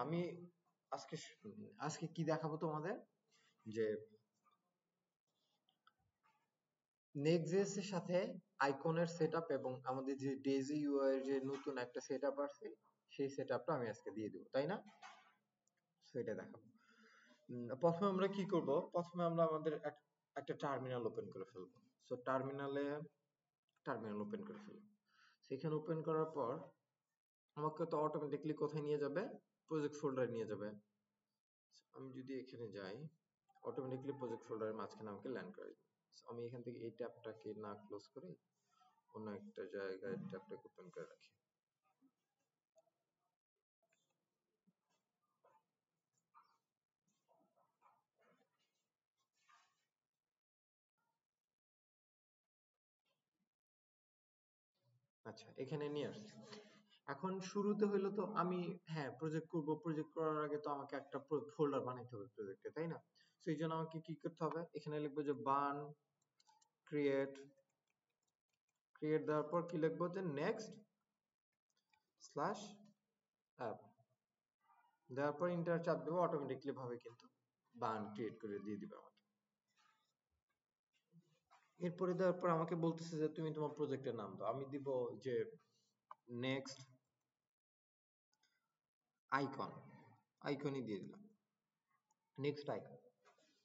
আমি আজকে আজকে কি দেখাবো তোমাদের, যে নেক্সট.জেএস এর সাথে আইকনের সেটআপ এবং আমাদের যে ডেজি ইউআই এর যে নতুন একটা সেটআপ আছে সেই সেটআপটা আমি আজকে দিয়ে দেবো, তাই না? সেটা দেখাবো। প্রথমে আমরা কি করব, প্রথমে আমরা আমাদের একটা টার্মিনাল ওপেন করে ফেলবো। সো টার্মিনাল ওপেন করে ফেলবো। সেখানে ওপেন করার পর আমাকে তো অটোমেটিকলি কোথায় নিয়ে যাবে, প্রজেক্ট ফোল্ডারে নিয়ে যাবে। আমি যদি এখানে যাই, অটোমেটিকলি প্রজেক্ট ফোল্ডারের মাঝখানে আমাকে ল্যান্ড করে দিবে। আমি এখান থেকে এই ট্যাবটাকে না ক্লোজ করে অন্য একটা জায়গায় ট্যাবটাকে ওপেন করে রাখি। আচ্ছা, এখানে নিয়ে আসছি। এখন শুরুতে হইলো তো আমি, হ্যাঁ, প্রজেক্ট করব, প্রজেক্ট করার আগে তো আমাকে একটা ফোল্ডার বানাইতে হবে প্রজেক্টে, তাই না? সেই জন্য আমাকে কি করতে হবে, এখানে লিখবো যে বার্ন ক্রিয়েট, ক্রিয়েট দেওয়ার পর কি লিখবো যে নেক্সট স্ল্যাশ অ্যাপ, দেওয়ার পর ইন্টার চাপ দেবো, অটোমেটিকলি ভাবে কিন্তু বার্ন ক্রিয়েট করে দিয়ে দিবে আমাকে। এরপরে দেওয়ার পর আমাকে বলতেছে যে তুমি তোমার প্রজেক্টের নাম দাও। আমি দিব যে নেক্সট আইকন, আইকনই দিয়ে দিলাম, next icon.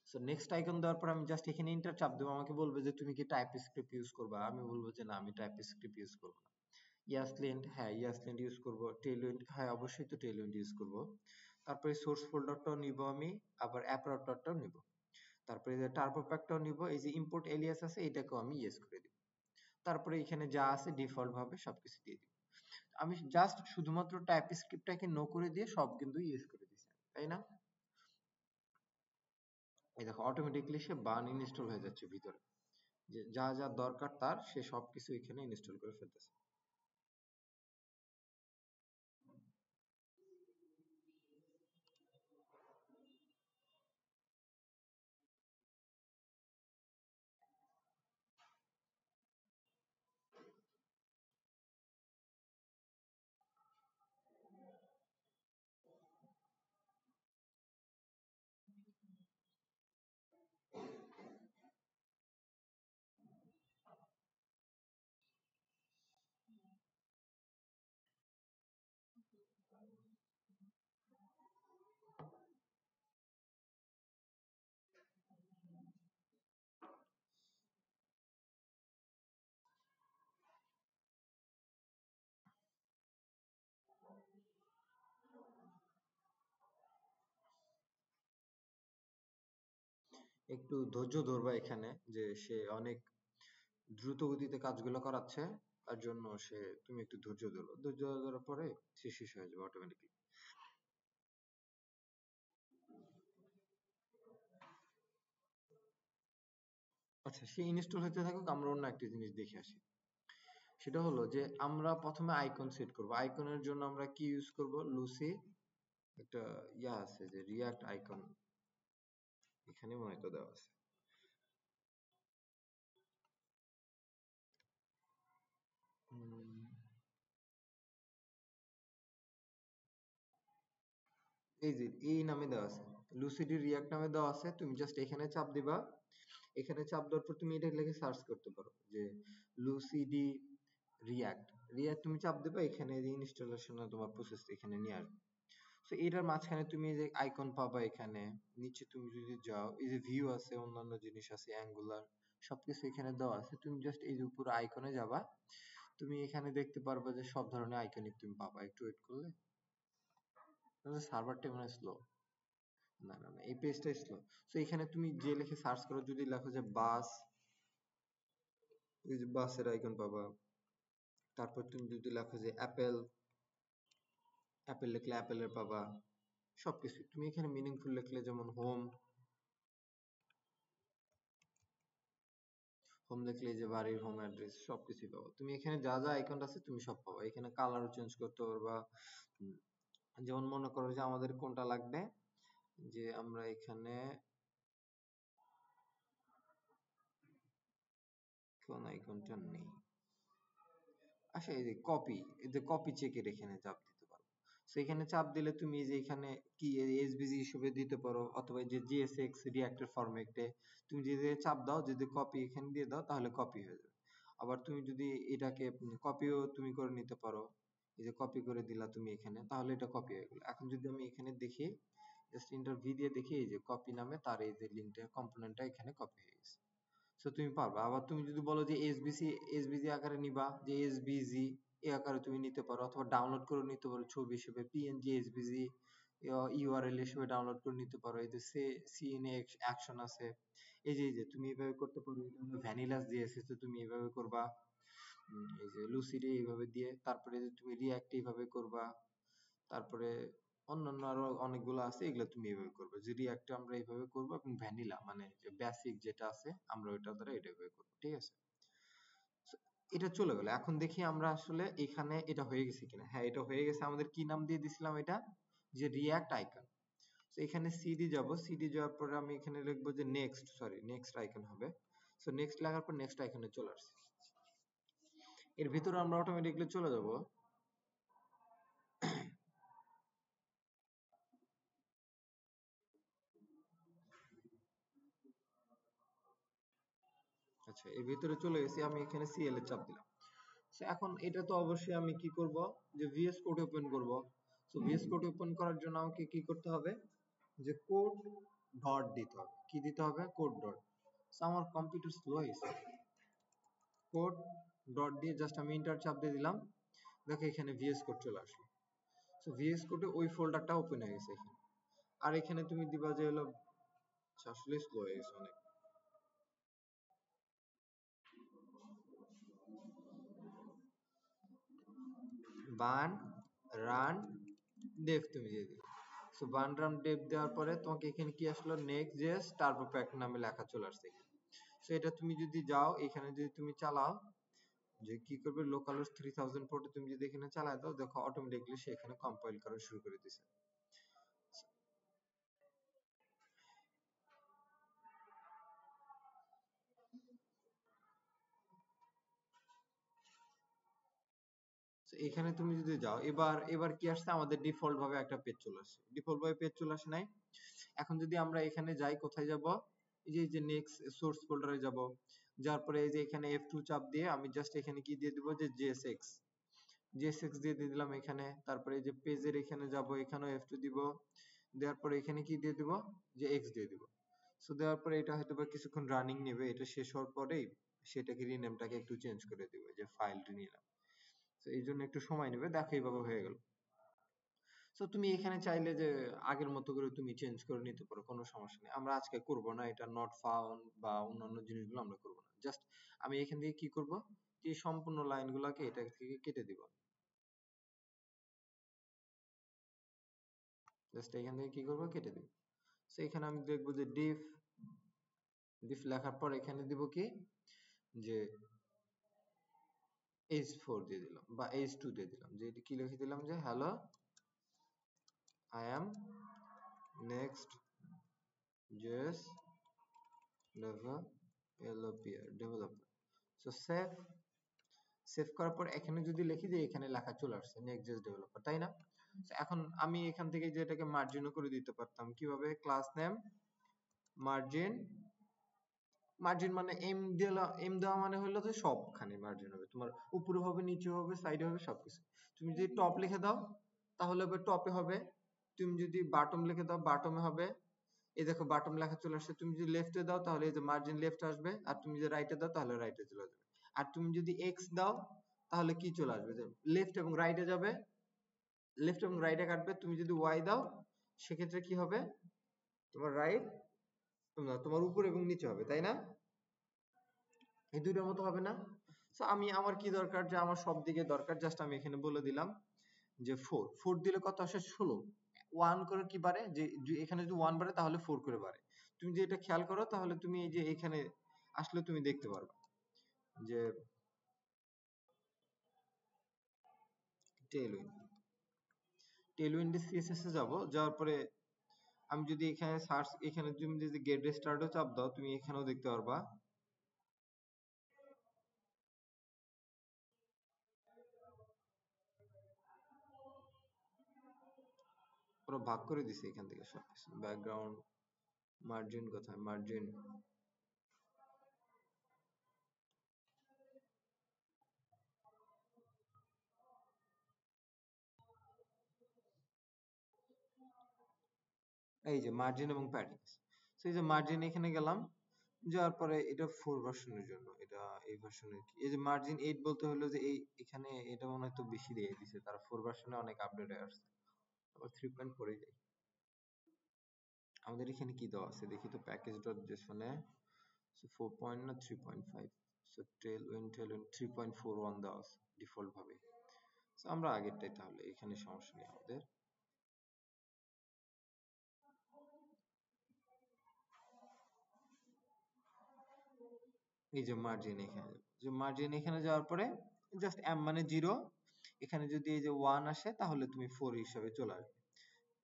So next icon দেওয়ার পর আমি জাস্ট এখানে এন্টার চাপ দেবো, আমাকে বলবে যে তুমি কি টাইপস্ক্রিপ্ট ইউজ করবা, আমি বলবো যে না, আমি টাইপস্ক্রিপ্ট ইউজ করব না। ইয়াসলিন্ট, হ্যাঁ ইয়াসলিন্ট ইউজ করব। টেলউইন্ড, হ্যাঁ অবশ্যই তো টেলউইন্ড ইউজ করব। তারপরে সোর্স ফোল্ডারটাও নিব আমি, আবার অ্যাপ রাউটারটাও নিব। তারপরে যে টার্বো প্যাকটাও নিব, এই যে ইম্পোর্ট এলিয়াস আছে এটাকেও আমি ইয়েস করে দিব। তারপরে এখানে যা আছে ডিফল্ট ভাবে সবকিছু দিয়ে দিব। আমি জাস্ট শুধুমাত্র টাইপস্ক্রিপ্টটাকে নো করে দিয়ে সব কিন্তু ইউজ করে দিছি, তাই না? এই দেখো অটোমেটিকলি সে বার্ন ইনস্টল হয়ে যাচ্ছে ভিতরে, যে যা যা দরকার তার সে সবকিছু এখানে ইনস্টল করে ফেলতেছে। একটু ধৈর্য ধরবা এখানে, যে সে অনেক দ্রুত গতিতে কাজগুলো করাচ্ছে, তার জন্য তুমি একটু ধৈর্য ধরো, ধৈর্য ধরার পরে সে শেষ হয়ে যাবে অটোমেটিকলি। আচ্ছা, সে ইনস্টল হতে থাকুক, আমরা অন্য একটা জিনিস দেখে আসি। সেটা হলো যে আমরা প্রথমে আইকন সেট করব। আইকনের জন্য আমরা কি ইউজ করব, লুসি একটা ইয়া আছে যে রিয়াক্ট আইকন, এখানে মনে হয় তো দেওয়া আছে। এই যে এই নামে দেওয়া আছে, লুসিডি রিয়াক্ট নামে দেওয়া আছে। তুমি জাস্ট এখানে চাপ দিবা, এখানে চাপ দেওয়ার পর তুমি এটা লিখে সার্চ করতে পারো যে লুসিডি রিয়াক্ট, রিয়াক্ট তুমি চাপ দিবা, এখানে যে ইনস্টলেশনের তোমার প্রসেস এখানে নিয়ে আসবে। তো এটার মাঝখানে তুমি এই যে আইকন পাবা, এখানে নিচে তুমি যদি যাও এই যে ভিউ আছে, অন্যান্য জিনিস আছে, অ্যাঙ্গুলার সবকিছু এখানে দেওয়া আছে। তুমি জাস্ট এই যে উপরে আইকনে যাবা, তুমি এখানে দেখতে পারবা যে সব ধরনের আইকনিক তুমি পাবা। একটু ওয়েট করলে, সার্ভারটা মনে হয় স্লো। না না না, এই পেজটা স্লো। তো এখানে তুমি যে লিখে সার্চ করো, যদি লেখো যে বাস, এই যে বাসের আইকন পাবা। তারপর তুমি যদি লেখো যে অ্যাপেল, অ্যাপেল লিখলে অ্যাপেলের পাবা। সবকিছু তুমি এখানে মিনিংফুল লিখলে, যেমন হোম, হোম লিখলে যে বাড়ির হোম অ্যাড্রেস সবকিছুই পাবো। তুমি এখানে যা যা আইকন আছে তুমি সব পাবা। এখানে কালারও চেঞ্জ করতে পারবা। উম, যেমন মনে করো যে আমাদের কোনটা লাগবে, যে আমরা এখানে কোন আইকনটা নেই, আচ্ছা এই যে কপি, এই যে কপি চেকের এখানে চাপ দিতে পারবো। সেখানে চাপ দিলে তুমি এই যে এখানে কি এসভিজি হিসেবে দিতে পারো, অথবা এই যে জিএসএক্স রিঅ্যাক্টের ফরম্যাটে তুমি যদি চাপ দাও, যদি কপি এখানে দিয়ে দাও, তাহলে কপি হয়ে যাবে। আবার তুমি যদি এটাকে কপিও তুমি করে নিতে পারো, এই যে কপি করে দিলা তুমি এখানে, তাহলে এটা কপি হয়ে গেল। এখন যদি আমি এখানে দেখি, জাস্ট ইন্টার ভি দিয়ে দেখি, এই যে কপি নামে তার এই যে লিঙ্কটা কম্পোনেন্টটা এখানে কপি হয়ে গেছে। সো তুমি পারবা। আবার তুমি যদি বলো যে এসবিজি আকারে নিবা, যে এসবিজি এই আকারে তুমি নিতে পারো, অথবা ডাউনলোড করে নিতে পারো ছবি হিসেবে, পিএনজি এসবিজি ইউআরএল হিসেবে ডাউনলোড করে নিতে পারো। এই যে সিএনএ অ্যাকশন আছে, এই যে তুমি এইভাবে করতে পারো। এটা হলো ভ্যানিলাস দিয়ে এসেছে, তুমি এইভাবে করবা। এই যে লুসিডি এইভাবে দিয়ে, তারপরে যে তুমি রিঅ্যাক্ট এইভাবে করবা, তারপরে অন্যান্য আরো অনেকগুলো আছে, এগুলো তুমি এইভাবে করবে। যে রিঅ্যাক্ট আমরা এইভাবে করবো, এবং ভ্যানিলা মানে যে বেসিক যেটা আছে আমরা ওইটা দ্বারা এটা এইভাবে করবো, ঠিক আছে? So, এটা চলে গেল। এখন দেখি আমরা আসলে এখানে এটা হয়ে গেছে কিনা। হ্যাঁ, এটা হয়ে গেছে। আমাদের কি নাম দিয়ে দিছিলাম এটা? যে রিঅ্যাক্ট আইকন। তো এখানে সিডি যাব, সিডি যাওয়ার পরে আমি এখানে লিখবো যে নেক্সট আইকন হবে। সো নেক্সট লেখার পর নেক্সট আইকনে চলে আসছে। এর ভিতরে আমরা অটোমেটিকলি চলে যাব। আচ্ছা, এর ভিতরে চলে গেছি। আমি এখানে সিএল এর চাপ দিলাম। So, এখন এটা তো অবশ্যই আমি কি করব, যে ভিএস কোড ওপেন করব। সো ভিএস কোড ওপেন করার জন্য আমাকে কি করতে হবে, যে কোড ডট দিতে হবে। কি দিতে হবে? Code dot. সো আমার কম্পিউটার স্লো হয়েছে, কোড ডট দিয়ে জাস্ট আমি এন্টার চাপ দিয়ে দিলাম। দেখো এখানে ভিএস কোড চলে আসলো। সো ভিএস কোডে ওই ফোল্ডারটা ওপেন হয়ে গেছে এখানে। আর এখানে তুমি দিবা যে হলো, আসলে স্লো হয়ে গেছে অনেক। বার্ন রান ডেভ তুমি দিয়ে দিবে। সো বার্ন রান ডেভ দেওয়ার পরে তোমাকে এখানে কি আসলো, নেক্সট জেএস টার্বো প্যাক নামে লেখা চলে আসছে। সো এটা তুমি যদি যাও, এখানে যদি তুমি চালাও, যে কি করবে, লোকালহোস্ট 3000 পোর্টে তুমি যদি এখানে চালায় দাও, দেখো অটোমেটিকলি সে এখানে কম্পাইল করা শুরু করে দিছে। এখানে তুমি যদি যাও, এবার কি আসছে, আমাদের ডিফল্ট ভাবে একটা পেজ চলে আসছে। ডিফল্ট ভাবে পেজ চলে আসে নাই। এখন যদি আমরা এখানে যাই, কোথায় যাব, এই যে নেক্সট সোর্স ফোল্ডারে যাব। যার পরে এই যে এখানে F2 চাপ দিয়ে আমি জাস্ট এখানে কি দিয়ে দিব, যে JSX দিয়ে দিলাম এখানে। তারপরে এই যে পেজের এখানে যাব, এখানেও F2 দিব। দেওয়ার পরে এখানে কি দিয়ে দিব, যে X দিয়ে দিব। সো দেওয়ার পরে এটা হয়তো বা কিছুক্ষণ রানিং নেবে। এটা শেষ হওয়ার পরেই সেটাকে রিনেমটাকে একটু চেঞ্জ করে দিবে, যে ফাইল রিনেম। তো এই জন্য একটু সময় নেবে। দেখো এইভাবে হয়ে গেল। সো তুমি এখানে চাইলে যে আগের মতো করে তুমি চেঞ্জ করে নিতে পারো, কোনো সমস্যা নেই। আমরা আজকে করব না এটা, নট ফাউন্ড বা অন্যান্য জিনিসগুলো আমরা করব না। জাস্ট আমি এখান থেকে কি করব, যে সম্পূর্ণ লাইনগুলোকে এটা থেকে কেটে দিব। জাস্ট এখান থেকে কি করব, কেটে দিব। সো এখানে আমি দেখবো যে ডিফ ডিফ লেখার পর এখানে দিব কি, যে h4 দিয়ে দিলাম, বা h2 দিয়ে দিলাম। যে এটা কি লিখে দিলাম, যে hello I am next JS developer. So save করার পর এখানে যদি লিখি, যে এখানে লেখা চলে আসছে নেক্সট ডেভেলপার, তাই না? এখন আমি এখান থেকে যে এটাকে মার্জিনও করে দিতে পারতাম। কিভাবে? ক্লাস নেম মার্জিন, মার্জিন মানে এম দেওয়া মানে হলো যে সবখানে মার্জিন হবে, তোমার উপরে হবে, নিচে হবে, সাইডে হবে, সবকিছু। তুমি যদি টপ লিখে দাও, তাহলে হবে টপে হবে। তুমি যদি বাটম লিখে দাও, বাটমে হবে। এই দেখো বাটম লেখা চলে আসছে। তুমি যদি লেফটে দাও, তাহলে এই যে মার্জিন লেফট আসবে। আর তুমি যদি রাইটে দাও, তাহলে রাইটে চলে যাবে। আর তুমি যদি এক্স দাও, তাহলে কি চলে আসবে, যে লেফট এবং রাইটে যাবে, লেফট এবং রাইটে কাটবে। তুমি যদি ওয়াই দাও, সেক্ষেত্রে কি হবে, তোমার রাইট, তোমার উপর এবং নিচে হবে, তাই না? এই দুইটার মতো হবে না? তো আমি, আমার কি দরকার, যে আমার সব দিকে দরকার, জাস্ট আমি এখানে বলে দিলাম যে 4 দিলে কত আসে, 16। 1 করে কি বাড়ে, যে এখানে যদি 1 বাড়ে, তাহলে 4 করে বাড়ে। তুমি যদি এটা খেয়াল করো, তাহলে তুমি এই যে এখানে আসলে তুমি দেখতে পারবে যে টেলউইন্ড, টেলউইন্ড সিএসএস এ যাব। যাওয়ার পরে আমি যদি এখানে সার্চ, এখানে তুমি যদি গেট স্টার্টও চাপ দাও, তুমি এখানেও দেখতে পারবা। ওরা ভাগ করে দিছে এখান থেকে সবকিছু। ব্যাকগ্রাউন্ড মার্জিন কোথায়? মার্জিন এই যে মার্জিন এবং প্যাডিংস। তো এই যে মার্জিন এখানে গেলাম, যাওয়ার পরে এটা 4 ভার্সনের জন্য, এটা এই ভার্সনের কি এই যে মার্জিন 8 বলতে হলো যে এই এখানে এটা মনে হয় তো বেশি দিয়ে দিছে তারা, 4 ভার্সনে অনেক আপডেট হয়ে আসছে। আবার 3.4 এ যাই, আমাদের এখানে কি দেওয়া আছে দেখি তো, প্যাকেজ ডট জেসনে 4 পয়েন্ট না 3.5, সো টেলউইন্ড 3.41 দেওয়া আছে ডিফল্ট ভাবে। তো আমরা আগেরটাই, তাহলে এখানে সমস্যা নেই আমাদের। এই যে মার্জিন এখানে, যে মার্জিন এখানে যাওয়ার পরে জাস্ট এম মানে 0, এখানে যদি এই যে 1 আসে তাহলে তুমি 4 হিসাবে চলে আসবে।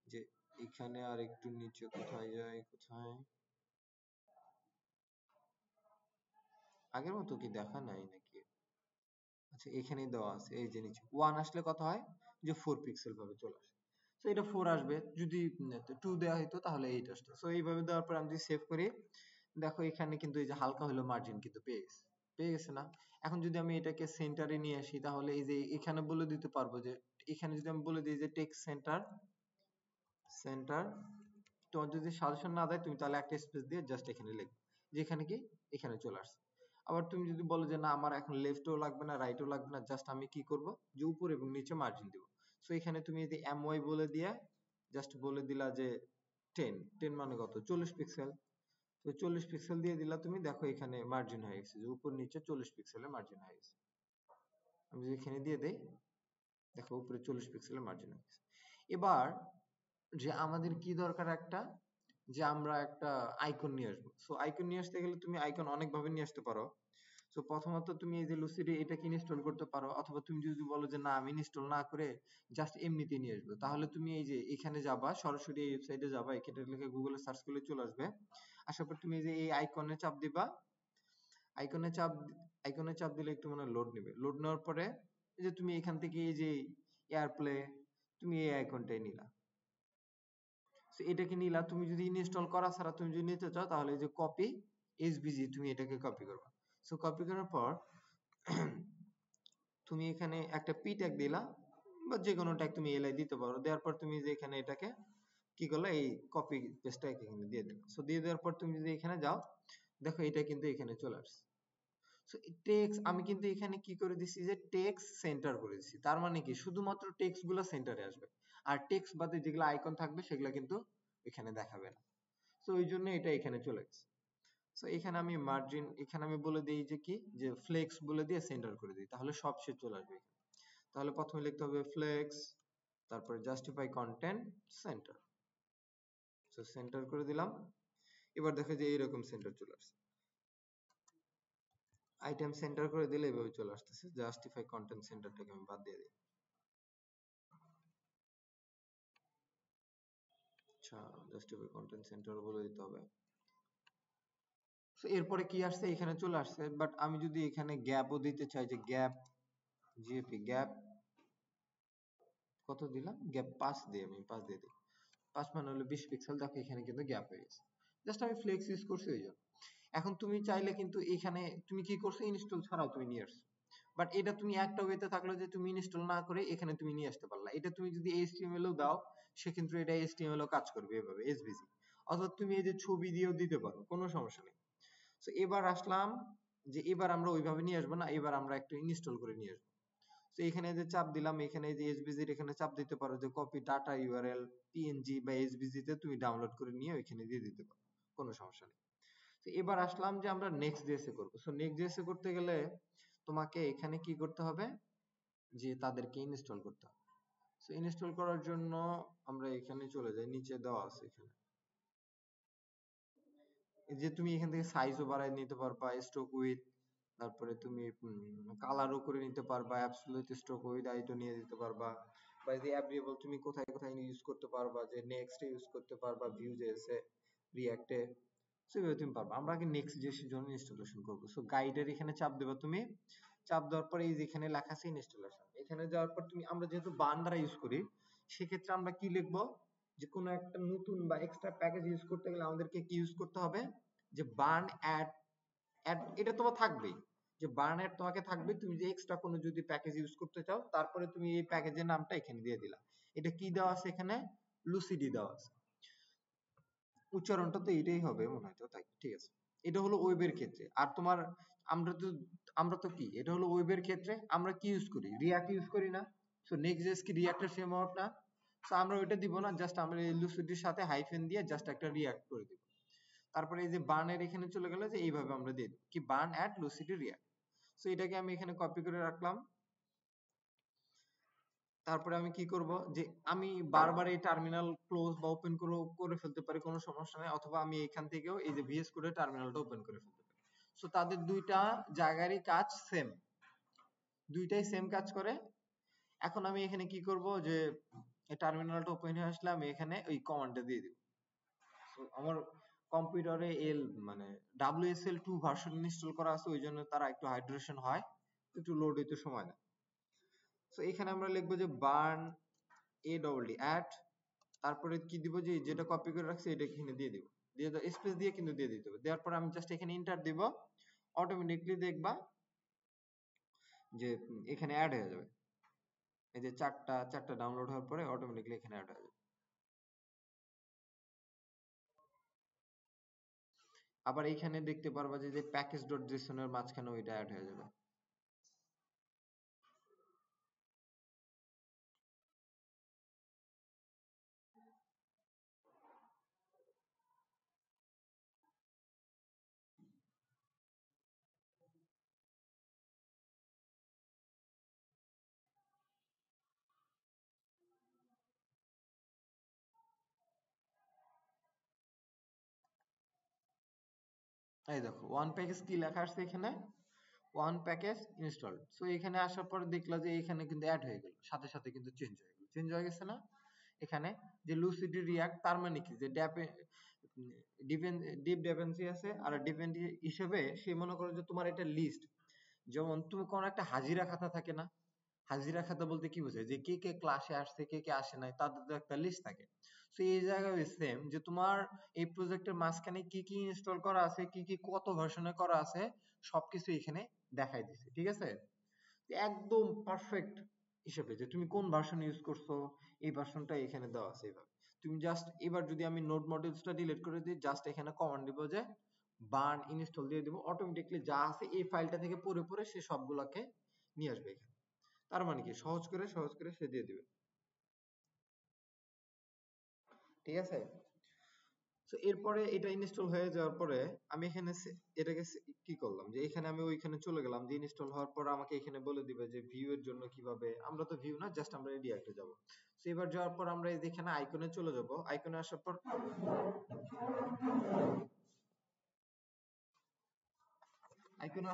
যে এখানে আর একটু নিচে কোথায় যায়, কোথায় আগের মতো কি দেখা নাই নাকি? আচ্ছা এখানেই দেওয়া আছে, এই যে নিচে 1 আসলে কত হয়, যে 4 পিক্সেল ভাবে চলে আসে। তো এটা 4 আসবে, যদি 2 দেওয়া হতো তাহলে 8 আসতো। সো এইভাবে দেওয়ার পর আমি যদি সেভ করি, দেখো এখানে কিন্তু এই যে হালকা হলো মার্জিন কিন্তু পেয়ে গেছে না? এখন যদি আমি এটাকে সেন্টারে নিয়ে আসি, তাহলে এই যে এখানে বলে দিতে পারবো যে, এখানে যদি আমি বলে দিই যে টেক্সট সেন্টার, তোমার যদি সাজেশন না দেয় তুমি তাহলে একটা স্পেস দিয়ে জাস্ট এখানে লিখবে, যেখানে কি এখানে চলে আসছে। আবার তুমি যদি বলো যে না আমার এখন লেফটও লাগবে না রাইটও লাগবে না, জাস্ট আমি কি করব, যে উপর এবং নিচে মার্জিন দিব। সো এখানে তুমি যদি my বলে দিয়ে জাস্ট বলে দিলা যে 10 মানে কত, 40 পিক্সেল। তো 40 পিক্সেল দিয়ে দিলা তুমি, দেখো এখানে মার্জিন হয়ে গেছে, যে উপর নিচে 40 পিক্সেলের মার্জিন হয়ে গেছে। আমি যদি এখানে দিয়ে দেই, দেখো উপরে 40 পিক্সেলের মার্জিন হয়ে গেছে। এবার যে আমাদের কি দরকার একটা, যে আমরা একটা আইকন নিয়ে আসবো। সো আইকন নিয়ে আসতে গেলে তুমি আইকন অনেক ভাবে নিয়ে আসতে পারো। সো প্রথমত তুমি এই যে লুসিডি এটাকে ইনস্টল করতে পারো, অথবা তুমি যদি বলো যে না আমি ইনস্টল না করে জাস্ট এমনিতে নিয়ে আসবো, তাহলে তুমি এই যে এখানে যাবা, সরাসরি এই ওয়েবসাইটে যাবা, এখানে লিখে গুগলে সার্চ করলে চলে আসবে। আসার পর তুমি এই যে এই আইকনে চাপ দিবা, আইকনে চাপ আইকনে চাপ দিলে একটু মনে লোড নেবে। লোড নেওয়ার পরে এই যে তুমি এখান থেকে এই যে এয়ারপ্লে, তুমি এই আইকনটাই নিলা। সো এটাকে নিলা, তুমি যদি ইনস্টল করা ছাড়া তুমি যদি নিতে চাও, তাহলে এই যে কপি এসভিজি, তুমি এটাকে কপি করবা। সো কপি করার পর তুমি এখানে একটা পি ট্যাগ দিলা, বা যে কোনো ট্যাগ তুমি এলআই দিতে পারো। দেওয়ার পর তুমি যে এখানে এটাকে কি করলে, এই কপি পেস্টটা এখানে দিয়ে দিলা। সো দিয়ে দেওয়ার পর তুমি যদি এখানে যাও, দেখো এটা কিন্তু এখানে চলে আসছে। সো টেক্সট আমি কিন্তু এখানে কি করে দিছি, যে টেক্সট সেন্টার করে দিছি। তার মানে কি, শুধুমাত্র টেক্সট গুলো সেন্টারে আসবে, আর টেক্সট বাদে যেগুলো আইকন থাকবে সেগুলো কিন্তু এখানে দেখাবে না। সো ওই জন্য এটা এখানে চলে গেছে। সো এখানে আমি মার্জিন, এখানে আমি বলে দিই যে কি, যে ফ্লেক্স বলে দিয়ে সেন্টার করে দিই, তাহলে সব শেষ চলে আসবে এখানে। তাহলে প্রথমে লিখতে হবে ফ্লেক্স, তারপরে justify content centre. So centre করে দিলাম। এবার দেখো যে এইরকম সেন্টার চলে আসছে। আইটেম সেন্টার করে দিলে এভাবে চলে আসতেছে। জাস্টিফাই কন্টেন্ট সেন্টারটাকে আমি বাদ দিয়ে দিই। আচ্ছা, জাস্টিফাই কন্টেন্ট সেন্টার বলে দিতে হবে। তো এরপরে কি আসছে, এখানে চলে আসছে। বাট আমি যদি এখানে গ্যাপও দিতে চাই, যে গ্যাপ জিএপি গ্যাপ কত দিলাম, গ্যাপ 5 দিয়ে, আমি 5 দিয়ে দিই। 5 মানে হলো 20 পিক্সেল। দেখো এখানে কিন্তু গ্যাপ হয়ে গেছে, জাস্ট আমি ফ্লেক্স ইউজ করছি ওই জন্য। এখন তুমি চাইলে কিন্তু এখানে তুমি কি করছো, ইনস্টল ছাড়াও তুমি নিয়ে আসছো। বাট এটা তুমি একটা ওয়েতে থাকলো যে তুমি ইনস্টল না করে এখানে তুমি নিয়ে আসতে পারলা। এটা তুমি যদি এইচটিএমএল ও দাও, সেক্ষেত্রে এটা এইচটিএমএল ও কাজ করবে এভাবে এসভিজি। অথবা তুমি এই যে ছবি দিয়েও দিতে পারো, কোনো সমস্যা নেই। তো এবার আসলাম, যে এবার আমরা ওইভাবে নিয়ে আসবো না, এবার আমরা একটু ইনস্টল করে নিয়ে আসবো। তো এখানে যে চাপ দিলাম, এখানে যে এসভিজির এখানে চাপ দিতে পারো, যে কপি ডাটা ইউআরএল পিএনজি বা এসভিজি তে তুমি ডাউনলোড করে নিয়ে ওইখানে দিয়ে দিতে পারো, কোনো সমস্যা নেই। তো এবার আসলাম যে আমরা নেক্সট জেএসএ করবো। সো নেক্সট জেএসএ করতে গেলে তোমাকে এখানে কি করতে হবে, যে তাদেরকে ইনস্টল করতে হবে। সো ইনস্টল করার জন্য আমরা এখানে চলে যাই, নিচে দেওয়া আছে এখানে, এই যে তুমি এখান থেকে সাইজও বাড়ায় নিতে পারবা, স্ট্রোক উইথ, তারপরে তুমি কালারও করে নিতে পারবা, অ্যাবসলিউট স্ট্রোক উইথ আইটো নিয়ে দিতে পারবা, বা এই যে অ্যাভেলেবল তুমি কোথায় কোথায় ইউজ করতে পারবা, যে নেক্সট ইউজ করতে পারবা, ভিউ জেএসএ, রিঅ্যাক্টে। সো এভাবে তুমি পারবা। আমরা আগে নেক্সট জেএস এর জন্য ইনস্টলেশন করবো। সো গাইডের এখানে চাপ দেবা তুমি, চাপ দেওয়ার পরে এই যে এখানে লেখা আছে ইনস্টলেশন, এখানে যাওয়ার পর তুমি, আমরা যেহেতু বার্ন দ্বারা ইউজ করি, সেক্ষেত্রে আমরা কি লিখবো, যে কোনো একটা নতুন বা এক্সট্রা প্যাকেজ ইউজ করতে গেলে আমাদেরকে কি ইউজ করতে হবে, যে বার্ন অ্যাড, এটা তোমার থাকবেই, যে বার্ন অ্যাড তোমাকে থাকবে। তুমি যে এক্সট্রা কোনো যদি প্যাকেজ ইউজ করতে চাও, তারপরে তুমি এই প্যাকেজের নামটা এখানে দিয়ে দিলা। এটা কি দেওয়া আছে এখানে, লুসিডি দেওয়া আছে। উচ্চারণটা তো এটাই হবে মনে হয়, তো তাই ঠিক আছে। এটা হলো ওয়েবের ক্ষেত্রে। আর তোমার আমরা তো কি, এটা হলো ওয়েবের ক্ষেত্রে আমরা কি ইউজ করি, রিয়াক্ট ইউজ করি না। সো নেক্সট.জেএস কি রিয়াক্টের ফ্রেমওয়ার্ক না? সো আমরা ওইটা দিব না, জাস্ট আমরা এই লুসিডির সাথে হাইফেন দিয়ে জাস্ট একটা রিয়াক্ট করে দিব। তারপরে এই যে বার্নের এখানে চলে গেল, যে এইভাবে আমরা দিয়ে দিই কি বার্ন অ্যাট লুসিডি রিয়াক্ট। সো এটাকে আমি এখানে কপি করে রাখলাম। তারপরে আমি কি করব, যে আমি বারবার এই টার্মিনাল ক্লোজ বা ওপেন করে ফেলতে পারি, কোনো সমস্যা নাই। অথবা আমি এখান থেকেও এই যে ভিএস কোডে টার্মিনালটা ওপেন করে ফেলতে পারি। সো তাদের দুইটা জায়গারই কাজ সেম, দুইটাই সেম কাজ করে। এখন আমি এখানে কি করব, যে এই টার্মিনালটা ওপেন হয়ে আসলে আমি এখানে ওই কমান্ডটা দিয়ে দিব। সো আমার কম্পিউটারে মানে WSL2 ভার্সন ইনস্টল করা আছে, ওই জন্য তারা একটু হাইড্রেশন হয়, একটু লোড হইতে সময় নেয়। সো এখানে আমরা লিখবো যে বার্ন add, তারপরে কি দিব, যে যেটা কপি করে রাখছি এটা এখানে দিয়ে দিব, দিয়ে দাও স্পেস দিয়ে কিন্তু দিয়ে দিতে হবে। দেওয়ার পর আমি জাস্ট এখানে এন্টার দিব, অটোমেটিকলি দেখবা যে এখানে অ্যাড হয়ে যাবে। এই যে চারটা ডাউনলোড হওয়ার পরে অটোমেটিকলি এখানে অ্যাড হয়ে যাবে। আবার এখানে দেখতে পারবা যে প্যাকেজ.json এর মাঝখানে ওইটা অ্যাড হয়ে যাবে। এই দেখো ওয়ান প্যাকেজ কি লেখা আসছে এখানে, ওয়ান প্যাকেজ ইনস্টলড। সো এখানে আসার পর দেখলা যে এখানে কিন্তু অ্যাড হয়ে গেল, সাথে সাথে কিন্তু চেঞ্জ হয়ে গেছে না। এখানে যে লুসিডি রিয়াক্ট, তার মানে কি, যে ডিপ ডিপেন্ডেন্সি আছে, আর ডিপেন্ডেন্সি হিসেবে সে মনে করো যে তোমার এটা লিস্ট, যেমন তুমি কোনো একটা হাজিরা খাতা থাকে না, হাজিরা খাতা বলতে কি বোঝায়, যে কে কে ক্লাসে আসছে কে কে আসে নাই, তাদের তো একটা লিস্ট থাকে। তো এই জায়গায় সেম, যে তোমার এই প্রজেক্টের মাঝখানে কি কি ইনস্টল করা আছে, কি কি কত ভার্সনে করা আছে, সবকিছু এখানে দেখাই দিছে, ঠিক আছে। একদম পারফেক্ট হিসেবে যে তুমি কোন ভার্সন ইউজ করছো, এই ভার্সনটা এখানে দেওয়া আছে এইভাবে। তুমি জাস্ট এবার যদি আমি নোড মডিউলসটা ডিলিট করে দিই, জাস্ট এখানে কমান্ড দিব যে বার্ন ইনস্টল দিয়ে দিব, অটোমেটিকলি যা আছে এই ফাইলটা থেকে পড়ে পড়ে সে সবগুলোকে নিয়ে আসবে এখানে। তার মানে কি, সহজ করে সে দিয়ে দিবে, ঠিক আছে। তো এরপরে এটা ইনস্টল হয়ে যাওয়ার পরে আমি এখানে এটাকে কি করলাম, যে এখানে আমি ওইখানে চলে গেলাম, যে ইনস্টল হওয়ার পর আমাকে এখানে বলে দিবে যে ভিউ এর জন্য কিভাবে, আমরা তো ভিউ না, জাস্ট আমরা রিয়াক্টে যাব। তো এবার যাওয়ার পর আমরা এখানে আইকনে চলে যাব, আইকনে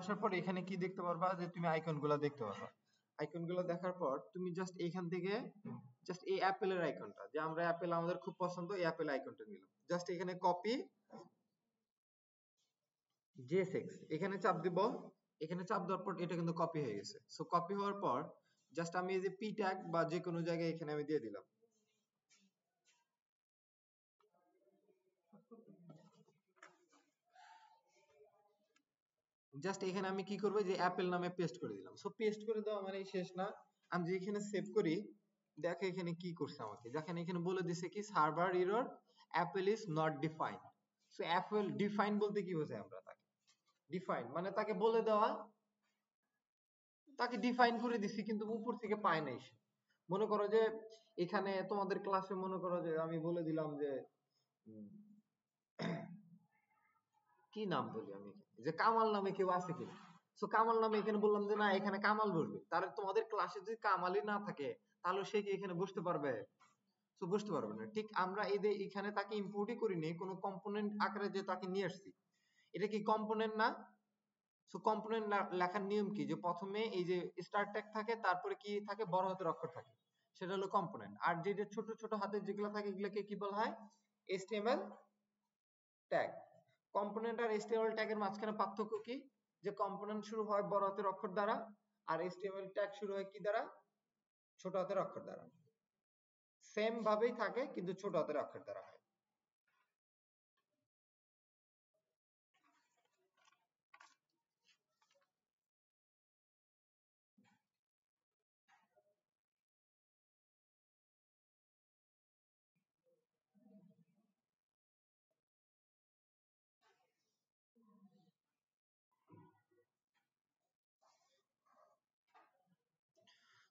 আসার পর এখানে কি দেখতে পারবা, যে তুমি আইকনগুলো দেখতে পারবা। আইকনগুলো দেখার পর তুমি জাস্ট এইখান থেকে জাস্ট এই অ্যাপেলের আইকনটা, যে আমরা অ্যাপেল আমাদের খুব পছন্দ, এই অ্যাপেল আইকনটা নিলাম, জাস্ট এখানে কপি JSX, এখানে চাপ দিব। এখানে চাপ দেওয়ার পর এটা কিন্তু কপি হয়ে গেছে। সো কপি হওয়ার পর জাস্ট আমি এই যে পি ট্যাগ বা যে কোনো জায়গায় এখানে আমি দিয়ে দিলাম। জাস্ট এখানে আমি কি করব, যে অ্যাপেল নামে পেস্ট করে দিলাম। সো পেস্ট করে দেওয়া মানে শেষ না, আমি যে এখানে সেভ করি, দেখো এখানে কি করছে আমাকে, দেখেন এখানে বলে দিছে কি server error, Apple is not defined. So Apple define বলতে কি বোঝায়, আমরা তাকে ডিফাইন মানে তাকে বলে দেওয়া, তাকে ডিফাইন করে দিছি, কিন্তু উপর থেকে পায় নাই সে। মনে করো যে এখানে তোমাদের ক্লাসে মনে করো যে আমি বলে দিলাম যে উম, কি নাম বলি আমি এখানে, যে কামাল নামে কেউ আছে কিনা। সো কামাল নামে এখানে বললাম যে না, এখানে কামাল বসবে, তাহলে তোমাদের ক্লাসে যদি কামালই না থাকে, তাহলে সে কি এখানে বসতে পারবে? তো বুঝতে পারবে না। ঠিক আমরা এই যে এখানে তাকে ইম্পোর্টই করিনি, কোনো কম্পোনেন্ট আকারে যে তাকে নিয়ে আসছি, এটা কি কম্পোনেন্ট না? সো কম্পোনেন্ট লেখার নিয়ম কি, যে প্রথমে এই যে স্টার ট্যাগ থাকে, তারপরে কি থাকে, বড় হাতের অক্ষর থাকে, সেটা হলো কম্পোনেন্ট। আর যে যে ছোট ছোট হাতের যেগুলো থাকে, এগুলোকে কি বলা হয়, HTML ট্যাগ। কম্পোনেন্ট আর HTML ট্যাগের মাঝখানে পার্থক্য কি, যে কম্পোনেন্ট শুরু হয় বড় হাতের অক্ষর দ্বারা, আর HTML ট্যাগ শুরু হয় কি দ্বারা, ছোট হাতের অক্ষর দ্বারা। সেম ভাবেই থাকে কিন্তু ছোট হাতের অক্ষর দ্বারা হয়।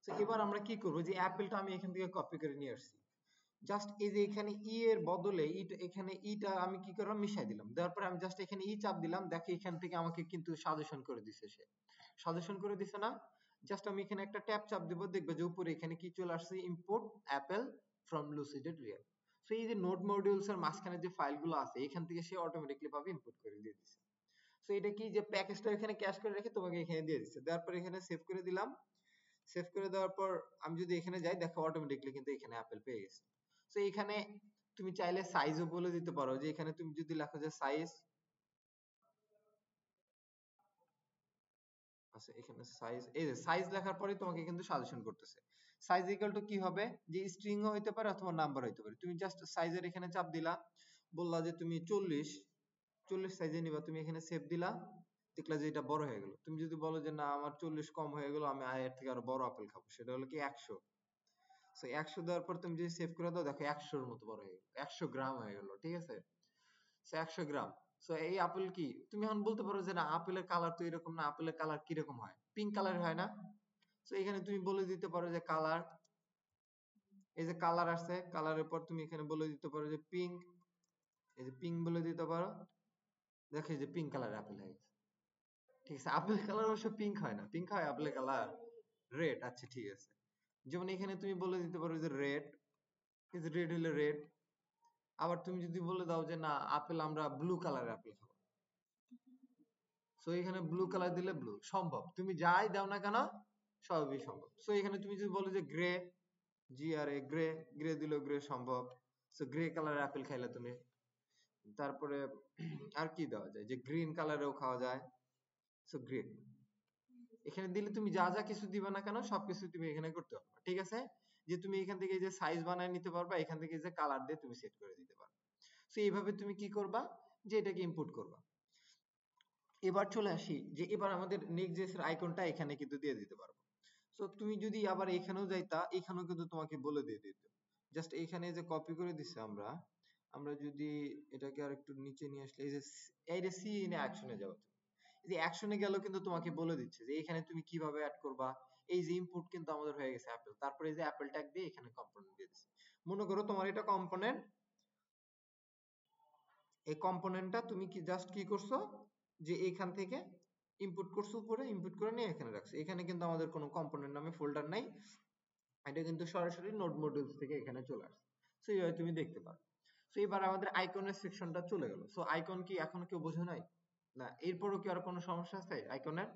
তো এবার আমরা কি করব, যে অ্যাপেলটা আমি এখান থেকে কপি করে নিয়ে আসছি, জাস্ট এই যে এখানে ই এর বদলে এখানে ইটা আমি কি করলাম, মিশাই দিলাম। দেওয়ার পরে আমি জাস্ট এখানে ই চাপ দিলাম, দেখো এখান থেকে আমাকে কিন্তু সাজেশন করে দিছে, সে সাজেশন করে দিছে না। জাস্ট আমি এখানে একটা ট্যাব চাপ দিব, দেখবে যে উপরে এখানে কি চলে আসছে, import apple from lucide real. So এই যে নোড মডিউলস এর মাঝখানে যে ফাইলগুলো আছে এখান থেকে সে অটোমেটিক্যালি ভাবে ইম্পোর্ট করে দিয়ে দিছে। সো এটা কি, যে প্যাকেজটা এখানে ক্যাশ করে রেখে তোমাকে এখানে দিয়ে দিচ্ছে। দেওয়ার পর এখানে সেভ করে দিলাম। সেভ করে দেওয়ার পর আমি যদি এখানে যাই, দেখো অটোমেটিক্যালি কিন্তু এখানে অ্যাপেল পেয়ে গেছে। তো এখানে তুমি চাইলে সাইজও বলে দিতে পারো, যে এখানে তুমি যদি লেখো যে সাইজ, আচ্ছা এখানে সাইজ, এই যে সাইজ লেখার পরে তোমাকে কিন্তু সাজেশন করতেছে। সাইজ ইকুয়াল টু কি হবে, যে স্ট্রিং ও হইতে পারে অথবা নাম্বার হইতে পারে। তুমি জাস্ট সাইজের এখানে চাপ দিলা, বললা যে তুমি 40 সাইজে নিবা, তুমি এখানে সেভ দিলা, দেখলা যে এটা বড় হয়ে গেল। তুমি যদি বলো যে না আমার 40 কম হয়ে গেল, আমি এর থেকে আরো বড় আপেল খাবো, সেটা হলো কি 100। সো 100 দেওয়ার পর তুমি যদি সেভ করে দাও, দেখো 100 এর মতো বড় হয়ে গেল, 100 গ্রাম হয়ে গেল, ঠিক আছে। সো 100 গ্রাম। সো এই আপেল কি, তুমি এখন বলতে পারো যে না আপেলের কালার তো এরকম না, আপেলের কালার কিরকম হয়, পিঙ্ক কালার হয় না। সো এখানে তুমি বলে দিতে পারো যে কালার, এই যে কালার আছে, কালারের পর তুমি এখানে বলে দিতে পারো যে পিঙ্ক, এই যে পিঙ্ক বলে দিতে পারো, দেখো এই যে পিঙ্ক কালার আপেল হয়ে গেছে। ঠিক আছে, আপেল কালার অবশ্য পিঙ্ক হয় না, পিঙ্ক হয় আপেল কালার রেড। আচ্ছা ঠিক আছে, যেমন এখানে তুমি বলে দিতে পারো যে রেড, এই যে রেড হলে রেড। আবার তুমি যদি বলে দাও যে না আপেল আমরা ব্লু কালারের আপেল খাবো, সো এখানে ব্লু কালার দিলে ব্লু, সম্ভব, তুমি যাই দাও না কেন সবই সম্ভব। সো এখানে তুমি যদি বলো যে grey, G R A gray, gray দিলেও গ্রে সম্ভব। সো গ্রে কালারের আপেল খাইলে তুমি, তারপরে আর কি দেওয়া যায়, যে গ্রিন কালারেও খাওয়া যায়, সো গ্রিন। এখানে দিলে তুমি যা যা কিছু দিবা না কেন সবকিছু তুমি এখানে করতে পারবা, ঠিক আছে। যে তুমি এখান থেকে যে সাইজ বানায় নিতে পারবা, এখান থেকে যে কালার দিয়ে তুমি সেট করে দিতে পারবা। সো এইভাবে তুমি কি করবা, যে এটাকে ইনপুট করবা। এবার চলে আসি, যে এবার আমাদের নেক্সট এর আইকনটা এখানে কিন্তু দিয়ে দিতে পারবো। সো তুমি যদি আবার এখানেও যাইতা, এখানেও কিন্তু তোমাকে বলে দিয়ে দিত। জাস্ট এখানে যে কপি করে দিছে আমরা, আমরা যদি এটাকে আর একটু নিচে নিয়ে আসলে, এই যে সি ইন অ্যাকশনে যাও, যে অ্যাকশনে গেলেও কিন্তু তোমাকে বলে দিচ্ছে যে এখানে তুমি কিভাবে অ্যাড করবা। এই যে ইনপুট কিন্তু আমাদের হয়ে গেছে অ্যাপেল, তারপরে এই যে অ্যাপেল ট্যাগ দিয়ে এখানে কম্পোনেন্ট দিয়ে দিচ্ছে। মনে করো তোমার এটা কম্পোনেন্ট, এই কম্পোনেন্টটা তুমি কি জাস্ট কি করছো, যে এখান থেকে ইনপুট করছো, উপরে ইনপুট করে নিয়ে এখানে রাখছো। এখানে কিন্তু আমাদের কোনো কম্পোনেন্ট নামে ফোল্ডার নাই, এটা কিন্তু সরাসরি নোড মডিউলস থেকে এখানে চলে আসছে। সো এইভাবে তুমি দেখতে পারো। সো এবার আমাদের আইকনের সেকশনটা চলে গেল। সো আইকন কি এখনো কেউ বোঝে নাই, না এরপরও কি আর কোনো সমস্যা আছে আইকনের?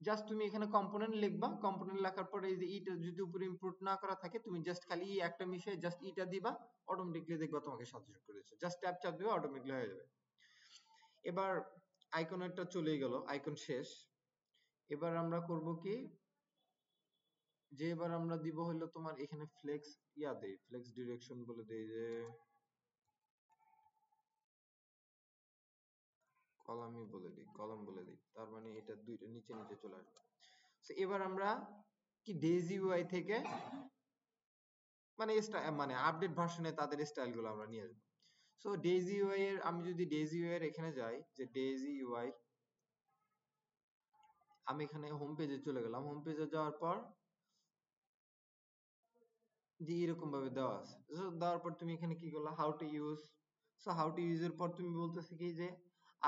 জাস্ট তুমি এখানে কম্পোনেন্ট লিখবা, কম্পোনেন্ট লেখার পরে এই যে ইটা যদি উপরে ইম্পোর্ট না করা থাকে, তুমি জাস্ট খালি ই একটা মিশিয়ে জাস্ট ইটা দিবা, অটোমেটিক্যালি দেখবা তোমাকে সাজেস্ট করে দিচ্ছে। জাস্ট ট্যাব চাপ দিবা, অটোমেটিক্যালি হয়ে যাবে। এবার আইকনেরটা চলেই গেল, আইকন শেষ। এবার আমরা করব কি, যে এবার আমরা দিব হলো তোমার এখানে ফ্লেক্স ইয়া দেই, ফ্লেক্স ডিরেকশন বলে দেই, যে কলামই বলে দিই, কলাম বলে দিই, তার মানে এটা দুইটা নিচে নিচে চলে আসবে। তো এবার আমরা কি ডেইজি ইউআই থেকে মানে মানে আপডেট ভার্সনে তাদের স্টাইল গুলো আমরা নিয়ে আসবো। সো ডেইজি ইউআই এর, আমি যদি ডেইজি ইউআই এর এখানে যাই, যে ডেইজি ইউআই, আমি এখানে হোম পেজে চলে গেলাম। হোম পেজে যাওয়ার পর যে এরকম ভাবে দেওয়া আছে, সো দেওয়ার পর তুমি এখানে কি করলা, how to use. So how to use এর পর তুমি বলতেছে কি যে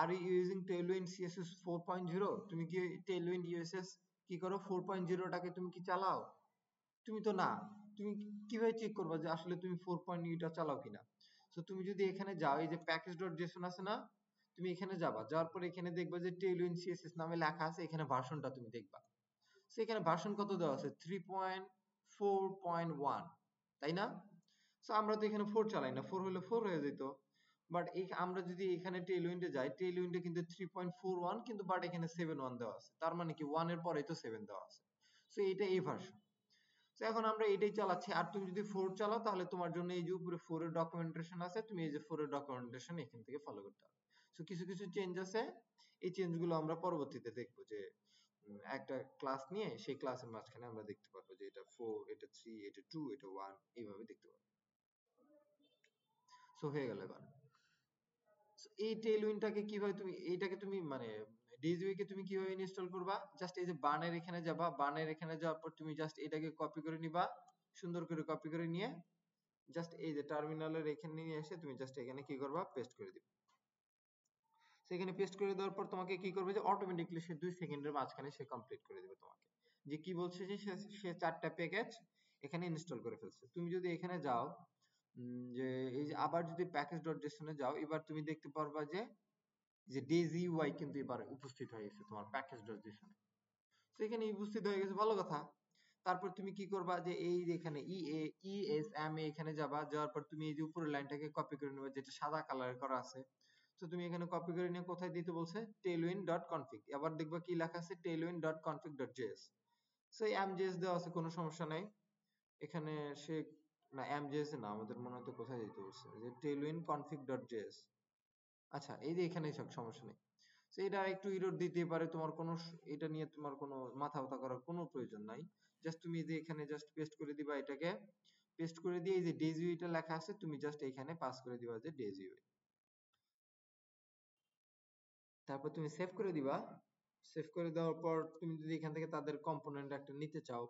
are you using Tailwind CSS 4.0, তুমি কি টেলউইন্ড ইউএসএস কি করো 4.0 টাকে তুমি কি চালাও, তুমি তো না। তুমি কিভাবে চেক করবা যে আসলে তুমি 4.0 টা চালাও কিনা? তো তুমি যদি এখানে যাও, এই যে package.json আছে না, তুমি এখানে যাবা, যাওয়ার পর এখানে দেখবা যে tailwind css নামে লেখা আছে, এখানে ভার্সনটা তুমি দেখবা। তো এখানে ভার্সন কত দেওয়া আছে, 3.4.1, তাই না? তো আমরা তো এখানে 4 চালাই না, 4 হলে 4 হয়ে যেত। বাট এই আমরা যদি এখানে টেলউইন্ডে যাই, টেলউইন্ডে কিন্তু 3.41, কিন্তু এখানে 7.1 দেওয়া আছে, তার মানে কি 1 এর পরেই তো 7 দেওয়া আছে। সো এটা এই ভার্সন। তো এখন আমরা এটাই চালাচ্ছি, আর তুমি যদি 4 চালাও তাহলে তোমার জন্য এই যে উপরে 4 এর ডকুমেন্টেশন আছে, তুমি এই যে 4 এর ডকুমেন্টেশন এখান থেকে ফলো করতে হবে। তো কিছু কিছু চেঞ্জ আছে, এই চেঞ্জ গুলো আমরা পরবর্তীতে দেখবো, যে একটা ক্লাস নিয়ে সেই ক্লাসের মাঝখানে আমরা দেখতে পারবো যে এটা 4, এটা 3, এটা 2, এটা 1, এইভাবে দেখতে পারবো। সো হয়ে গেল এবার। এই টেলউইনটাকে কিভাবে তুমি এইটাকে তুমি মানে ডিজিউই কে তুমি কিভাবে ইনস্টল করবা? জাস্ট এই যে বানের এখানে যাবা, বানের এখানে যাওয়ার পর তুমি জাস্ট এটাকে কপি করে নিবা, সুন্দর করে কপি করে নিয়ে জাস্ট এই যে টার্মিনালের এখানে নিয়ে এসে তুমি জাস্ট এখানে কি করবা, পেস্ট করে দিবা। সেখানে পেস্ট করে দেওয়ার পর তোমাকে কি করবে, যে অটোমেটিক্যালি সে 2 সেকেন্ডের মাঝখানে সে কমপ্লিট করে দিবে তোমাকে। যে কি বলছে, যে সে 4টা প্যাকেজ এখানে ইনস্টল করে ফেলছে। তুমি যদি এখানে যাও, যে এই যে আবার যদি package.json এ যাও, এবার তুমি দেখতে পারবা যে ডেজি ইউআই কিন্তু এবার উপস্থিত হয়ে গেছে তোমার package.json এ। তো এখানে উপস্থিত হয়ে গেছে, ভালো কথা। তারপর তুমি কি করবা, যে এই যে এখানে ESM এখানে যাবা, যাওয়ার পর তুমি এই যে উপরের লাইনটাকে কপি করে নেবে, যেটা সাদা কালার করা আছে। তো তুমি এখানে কপি করে নিয়ে কোথায় দিতে বলছে, tailwind.config, আবার দেখবা কি লেখা আছে, tailwind.config.js। সো mjs দেওয়া আছে, কোনো সমস্যা নাই এখানে। সে না, mjs না, আমাদের মনে হয় তো কোথায় দিতে বলছে, যে tailwind.config.js। আচ্ছা, এই যে এখানে সব সমস্যা নেই। তো এটা একটু এরর দিতে পারে, তোমার কোনো এটা নিয়ে তোমার কোনো মাথা ব্যথা করার কোনো প্রয়োজন নাই। জাস্ট তুমি যে এখানে জাস্ট পেস্ট করে দিবা, এটাকে পেস্ট করে দিয়ে এই যে ডেজিউইটা লেখা আছে, তুমি জাস্ট এখানে পাস করে দিবা যে ডেজিউই। তারপর তুমি সেভ করে দিবা। সেভ করে দেওয়ার পর তুমি যদি এখান থেকে তাদের কম্পোনেন্ট একটা নিতে চাও,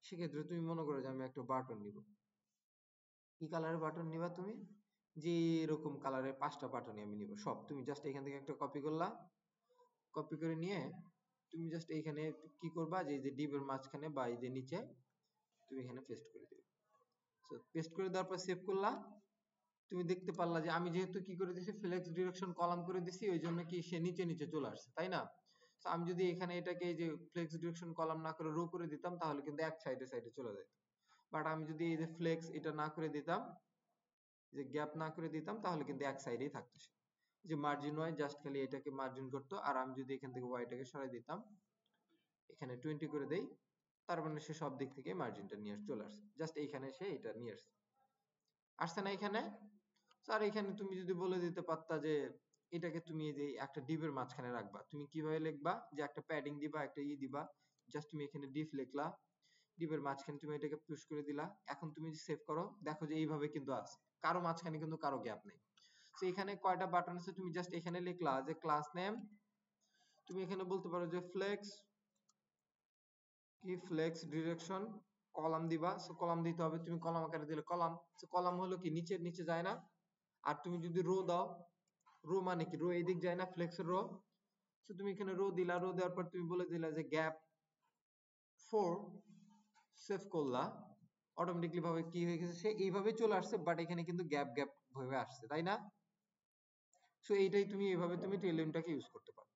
সেক্ষেত্রে তুমি মনে করো যে আমি একটা বাটন নিব। কি কালারের বাটন নিবা তুমি? যে এরকম কালারের 5টা বাটনই আমি নিব সব। তুমি জাস্ট এখান থেকে একটা কপি করলা, কপি করে নিয়ে তুমি জাস্ট এইখানে কি করবা, যে এই যে ডিভের মাঝখানে বা এই যে নিচে তুমি এখানে পেস্ট করে দিবে। সো পেস্ট করে দেওয়ার পর সেভ করলা। তুমি দেখতে পারলা যে আমি যেহেতু কি করে দিয়েছি, ফ্লেক্স ডিরেকশন কলাম করে দিছি, ওই জন্য কি সে নিচে নিচে চলে আসছে, তাই না? তো আমি যদি এখানে এটাকে এই যে ফ্লেক্স ডিরেকশন কলাম না করে রো করে দিতাম, তাহলে কিন্তু এক সাইডে সাইডে চলে যেত। বাট আমি যদি এই যে ফ্লেক্স এটা না করে দিতাম, যে গ্যাপ না করে দিতাম, তাহলে কিন্তু এক সাইডেই থাকতো সে। যে মার্জিন ওয়াই জাস্ট খালি এটাকে মার্জিন করতো, আর আমি যদি এখান থেকে ওয়াইটাকে সরাই দিতাম, এখানে 20 করে দেই, তার মানে সে সব দিক থেকে মার্জিনটা নিয়ে চলে আসছে। জাস্ট এইখানে সে এটা নিয়ে আসছে, আসছে না এখানে? স্যার এখানে তুমি যদি বলে দিতে পারতা যে এটাকে তুমি এই যে একটা ডিভের মাঝখানে রাখবা, তুমি কিভাবে লিখবা, যে একটা প্যাডিং দিবা, একটা দিবা। জাস্ট তুমি এখানে ডিভ লিখলা, ডিভের মাঝখানে তুমি এটাকে পুশ করে দিলা। এখন তুমি সেভ করো, দেখো যে এইভাবে কিন্তু আছে, কারো মাঝখানে কিন্তু কারো গ্যাপ নেই। তো এখানে কয়টা বাটন আছে, তুমি জাস্ট এখানে লিখলা যে ক্লাস নেম, তুমি এখানে বলতে পারো যে ফ্লেক্স ডিরেকশন কলাম দিবা। সো কলাম দিতে হবে, তুমি কলাম আকারে দিলে কলাম। সো কলাম হলো কি নিচের নিচে যায় না। আর তুমি যদি রো দাও, রো মানে কি, রো এদিক যায় না, ফ্লেক্সের রো। সো তুমি এখানে রো দিলা, রো দেওয়ার পর তুমি বলে দিলা যে গ্যাপ 4, সেভ করলা। অটোমেটিকলি ভাবে কি হয়ে গেছে, সে এইভাবে চলে আসছে, বাট এখানে কিন্তু গ্যাপ গ্যাপ ভাবে আসছে, তাই না? সো এইটাই তুমি এইভাবে তুমি টেলউইনটাকে ইউজ করতে পারো।